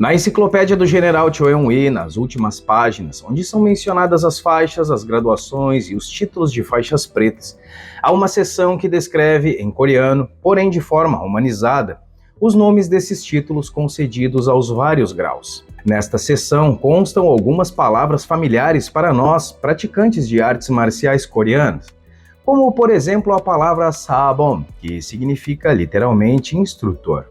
Na enciclopédia do General Choeung-wi, nas últimas páginas, onde são mencionadas as faixas, as graduações e os títulos de faixas pretas, há uma seção que descreve, em coreano, porém de forma romanizada, os nomes desses títulos concedidos aos vários graus. Nesta seção constam algumas palavras familiares para nós, praticantes de artes marciais coreanas, como, por exemplo, a palavra sabon, que significa literalmente instrutor.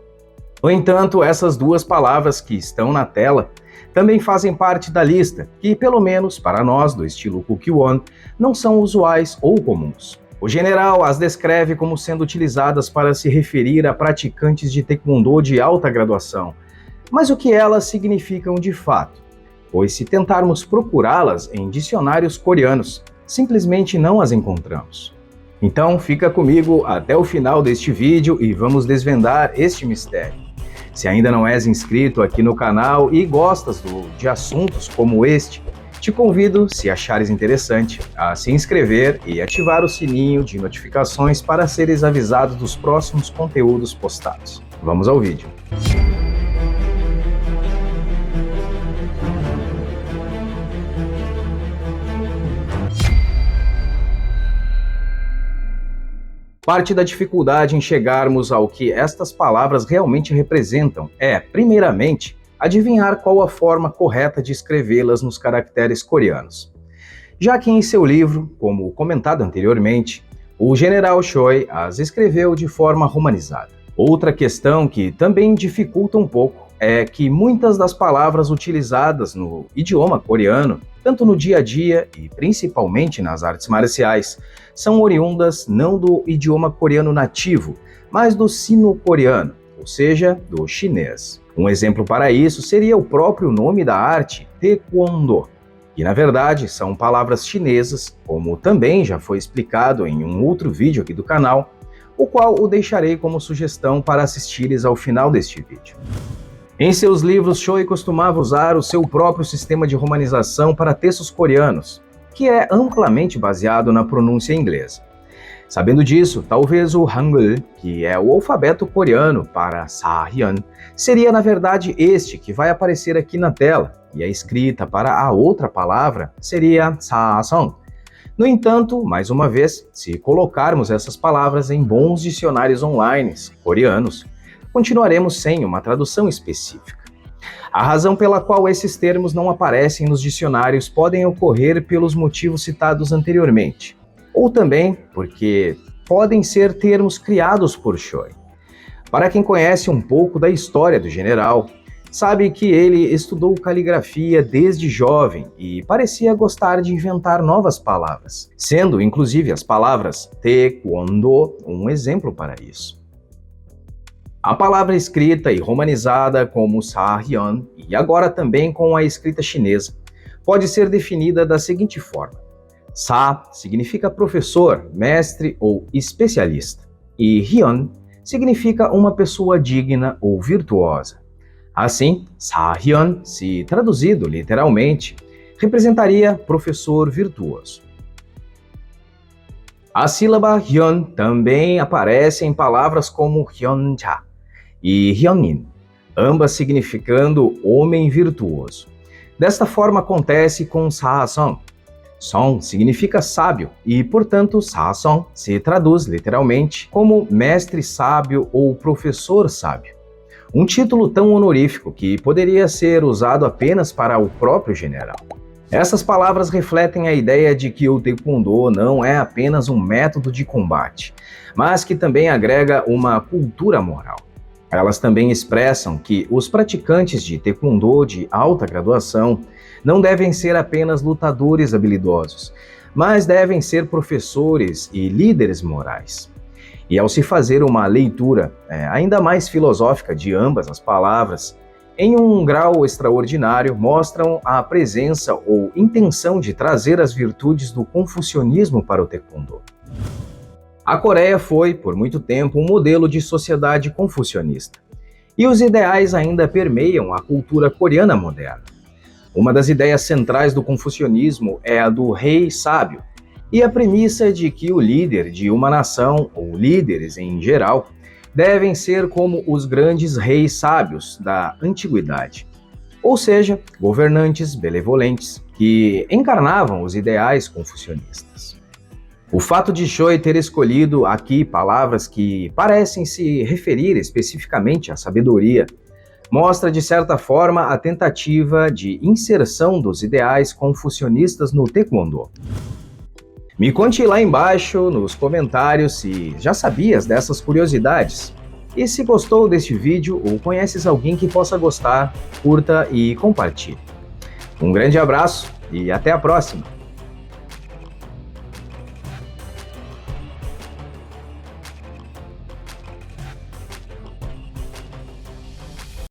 No entanto, essas duas palavras que estão na tela também fazem parte da lista, que, pelo menos para nós do estilo Kukkiwon, não são usuais ou comuns. O general as descreve como sendo utilizadas para se referir a praticantes de taekwondo de alta graduação, mas o que elas significam de fato? Pois se tentarmos procurá-las em dicionários coreanos, simplesmente não as encontramos. Então fica comigo até o final deste vídeo e vamos desvendar este mistério. Se ainda não és inscrito aqui no canal e gostas de assuntos como este, te convido, se achares interessante, a se inscrever e ativar o sininho de notificações para seres avisados dos próximos conteúdos postados. Vamos ao vídeo. Parte da dificuldade em chegarmos ao que estas palavras realmente representam é, primeiramente, adivinhar qual a forma correta de escrevê-las nos caracteres coreanos. Já que em seu livro, como comentado anteriormente, o general Choi as escreveu de forma romanizada. Outra questão que também dificulta um pouco é que muitas das palavras utilizadas no idioma coreano, tanto no dia a dia e principalmente nas artes marciais, são oriundas não do idioma coreano nativo, mas do sino-coreano, ou seja, do chinês. Um exemplo para isso seria o próprio nome da arte, Taekwondo, que na verdade são palavras chinesas, como também já foi explicado em um outro vídeo aqui do canal, o qual o deixarei como sugestão para assistires ao final deste vídeo. Em seus livros, Choi costumava usar o seu próprio sistema de romanização para textos coreanos, que é amplamente baseado na pronúncia inglesa. Sabendo disso, talvez o Hangul, que é o alfabeto coreano para Sahyun, seria na verdade este que vai aparecer aqui na tela, e a escrita para a outra palavra seria Sasong. No entanto, mais uma vez, se colocarmos essas palavras em bons dicionários online coreanos, continuaremos sem uma tradução específica. A razão pela qual esses termos não aparecem nos dicionários podem ocorrer pelos motivos citados anteriormente, ou também porque podem ser termos criados por Choi. Para quem conhece um pouco da história do general, sabe que ele estudou caligrafia desde jovem e parecia gostar de inventar novas palavras, sendo inclusive as palavras Taekwondo um exemplo para isso. A palavra escrita e romanizada como Sahyun, e agora também com a escrita chinesa, pode ser definida da seguinte forma. Sa significa professor, mestre ou especialista, e Hyun significa uma pessoa digna ou virtuosa. Assim, Sahyun, se traduzido literalmente, representaria professor virtuoso. A sílaba Hyun também aparece em palavras como Hyunja e Hyonin, ambas significando homem virtuoso. Desta forma acontece com Sasong. Song significa sábio e, portanto, Sasong se traduz literalmente como mestre sábio ou professor sábio. Um título tão honorífico que poderia ser usado apenas para o próprio general. Essas palavras refletem a ideia de que o Taekwondo não é apenas um método de combate, mas que também agrega uma cultura moral. Elas também expressam que os praticantes de Taekwondo de alta graduação não devem ser apenas lutadores habilidosos, mas devem ser professores e líderes morais. E ao se fazer uma leitura ainda mais filosófica de ambas as palavras, em um grau extraordinário, mostram a presença ou intenção de trazer as virtudes do confucionismo para o Taekwondo. A Coreia foi, por muito tempo, um modelo de sociedade confucionista, e os ideais ainda permeiam a cultura coreana moderna. Uma das ideias centrais do confucionismo é a do rei sábio, e a premissa de que o líder de uma nação, ou líderes em geral, devem ser como os grandes reis sábios da antiguidade. ou seja, governantes benevolentes que encarnavam os ideais confucionistas. O fato de Choi ter escolhido aqui palavras que parecem se referir especificamente à sabedoria mostra, de certa forma, a tentativa de inserção dos ideais confucionistas no Taekwondo. Me conte lá embaixo nos comentários se já sabias dessas curiosidades. E se gostou deste vídeo ou conheces alguém que possa gostar, curta e compartilhe. Um grande abraço e até a próxima!